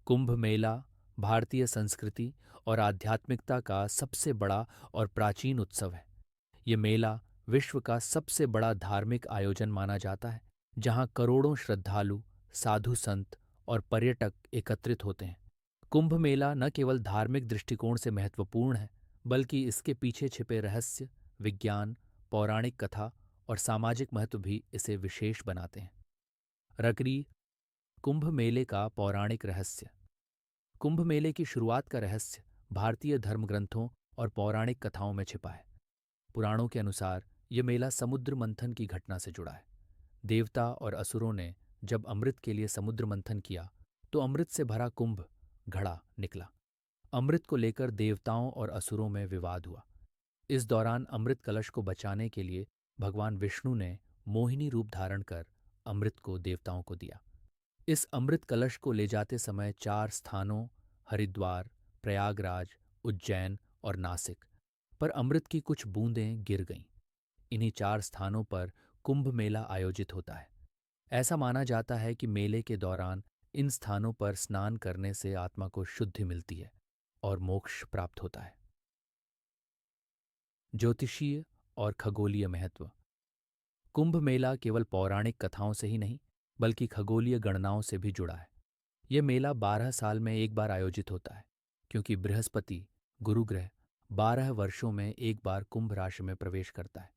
कुंभ मेला भारतीय संस्कृति और आध्यात्मिकता का सबसे बड़ा और प्राचीन उत्सव है। ये मेला विश्व का सबसे बड़ा धार्मिक आयोजन माना जाता है, जहां करोड़ों श्रद्धालु, साधु संत और पर्यटक एकत्रित होते हैं। कुंभ मेला न केवल धार्मिक दृष्टिकोण से महत्वपूर्ण है, बल्कि इसके पीछे छिपे रहस्य, विज्ञान, पौराणिक कथा और सामाजिक महत्व भी इसे विशेष बनाते हैं। रकरी कुंभ मेले का पौराणिक रहस्य। कुंभ मेले की शुरुआत का रहस्य भारतीय धर्मग्रंथों और पौराणिक कथाओं में छिपा है। पुराणों के अनुसार यह मेला समुद्र मंथन की घटना से जुड़ा है। देवता और असुरों ने जब अमृत के लिए समुद्र मंथन किया, तो अमृत से भरा कुंभ घड़ा निकला। अमृत को लेकर देवताओं और असुरों में विवाद हुआ। इस दौरान अमृत कलश को बचाने के लिए भगवान विष्णु ने मोहिनी रूप धारण कर अमृत को देवताओं को दिया। इस अमृत कलश को ले जाते समय 4 स्थानों हरिद्वार, प्रयागराज, उज्जैन और नासिक पर अमृत की कुछ बूंदें गिर गईं। इन्हीं 4 स्थानों पर कुंभ मेला आयोजित होता है। ऐसा माना जाता है कि मेले के दौरान इन स्थानों पर स्नान करने से आत्मा को शुद्धि मिलती है और मोक्ष प्राप्त होता है। ज्योतिषीय और खगोलीय महत्व। कुंभ मेला केवल पौराणिक कथाओं से ही नहीं, बल्कि खगोलीय गणनाओं से भी जुड़ा है। यह मेला 12 साल में एक बार आयोजित होता है, क्योंकि बृहस्पति, गुरु ग्रह, 12 वर्षों में एक बार कुंभ राशि में प्रवेश करता है।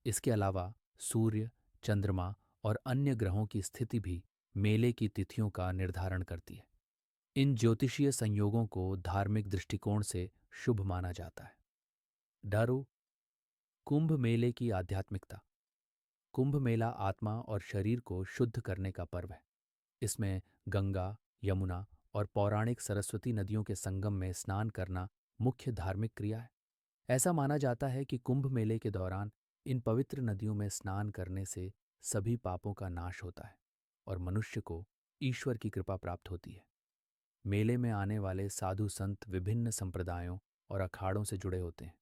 इसके अलावा सूर्य, चंद्रमा और अन्य ग्रहों की स्थिति भी मेले की तिथियों का निर्धारण करती है। इन ज्योतिषीय संयोगों को धार्मिक दृष्टिकोण से शुभ माना जाता है। डारो कुंभ मेले की आध्यात्मिकता। कुंभ मेला आत्मा और शरीर को शुद्ध करने का पर्व है। इसमें गंगा, यमुना और पौराणिक सरस्वती नदियों के संगम में स्नान करना मुख्य धार्मिक क्रिया है। ऐसा माना जाता है कि कुंभ मेले के दौरान इन पवित्र नदियों में स्नान करने से सभी पापों का नाश होता है और मनुष्य को ईश्वर की कृपा प्राप्त होती है। मेले में आने वाले साधु संत विभिन्न संप्रदायों और अखाड़ों से जुड़े होते हैं।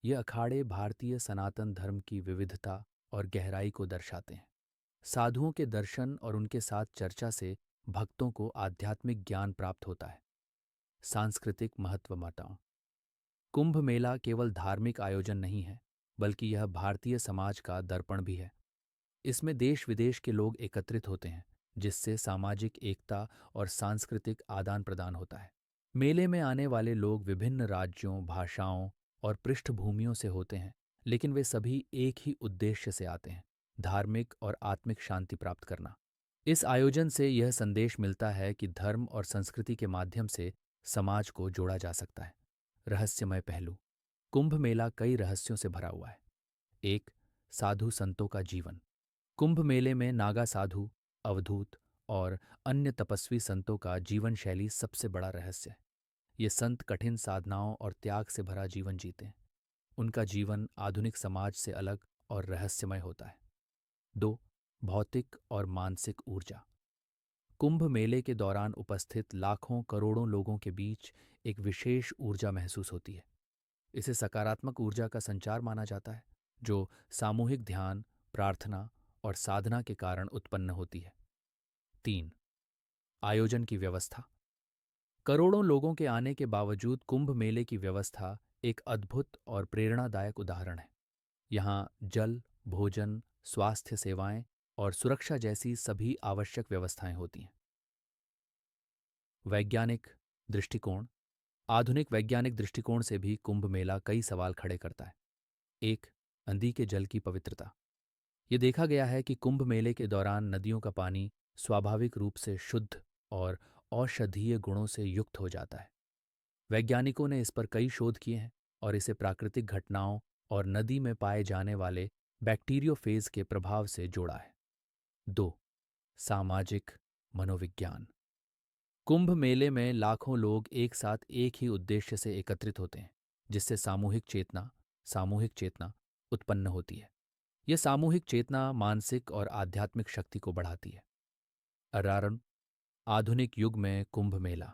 ये अखाड़े भारतीय सनातन धर्म की विविधता और गहराई को दर्शाते हैं। साधुओं के दर्शन और उनके साथ चर्चा से भक्तों को आध्यात्मिक ज्ञान प्राप्त होता है। सांस्कृतिक महत्व मताओं। कुंभ मेला केवल धार्मिक आयोजन नहीं है, बल्कि यह भारतीय समाज का दर्पण भी है। इसमें देश विदेश के लोग एकत्रित होते हैं, जिससे सामाजिक एकता और सांस्कृतिक आदान प्रदान होता है। मेले में आने वाले लोग विभिन्न राज्यों, भाषाओं और पृष्ठभूमियों से होते हैं, लेकिन वे सभी एक ही उद्देश्य से आते हैं: धार्मिक और आत्मिक शांति प्राप्त करना। इस आयोजन से यह संदेश मिलता है कि धर्म और संस्कृति के माध्यम से समाज को जोड़ा जा सकता है। रहस्यमय पहलू। कुंभ मेला कई रहस्यों से भरा हुआ है। 1. साधु संतों का जीवन। कुंभ मेले में नागा साधु, अवधूत और अन्य तपस्वी संतों का जीवन शैली सबसे बड़ा रहस्य है। ये संत कठिन साधनाओं और त्याग से भरा जीवन जीते हैं। उनका जीवन आधुनिक समाज से अलग और रहस्यमय होता है। 2. भौतिक और मानसिक ऊर्जा। कुंभ मेले के दौरान उपस्थित लाखों करोड़ों लोगों के बीच एक विशेष ऊर्जा महसूस होती है। इसे सकारात्मक ऊर्जा का संचार माना जाता है, जो सामूहिक ध्यान, प्रार्थना और साधना के कारण उत्पन्न होती है। 3. आयोजन की व्यवस्था। करोड़ों लोगों के आने के बावजूद कुंभ मेले की व्यवस्था एक अद्भुत और प्रेरणादायक उदाहरण है। यहाँ जल, भोजन, स्वास्थ्य सेवाएं और सुरक्षा जैसी सभी आवश्यक व्यवस्थाएं होती हैं। वैज्ञानिक दृष्टिकोण। आधुनिक वैज्ञानिक दृष्टिकोण से भी कुंभ मेला कई सवाल खड़े करता है। 1. नदी के जल की पवित्रता। ये देखा गया है कि कुंभ मेले के दौरान नदियों का पानी स्वाभाविक रूप से शुद्ध और औषधीय गुणों से युक्त हो जाता है। वैज्ञानिकों ने इस पर कई शोध किए हैं और इसे प्राकृतिक घटनाओं और नदी में पाए जाने वाले बैक्टीरियोफेज के प्रभाव से जोड़ा है। 2. सामाजिक मनोविज्ञान। कुंभ मेले में लाखों लोग एक साथ एक ही उद्देश्य से एकत्रित होते हैं, जिससे सामूहिक चेतना उत्पन्न होती है। यह सामूहिक चेतना मानसिक और आध्यात्मिक शक्ति को बढ़ाती है। अरारन आधुनिक युग में कुंभ मेला।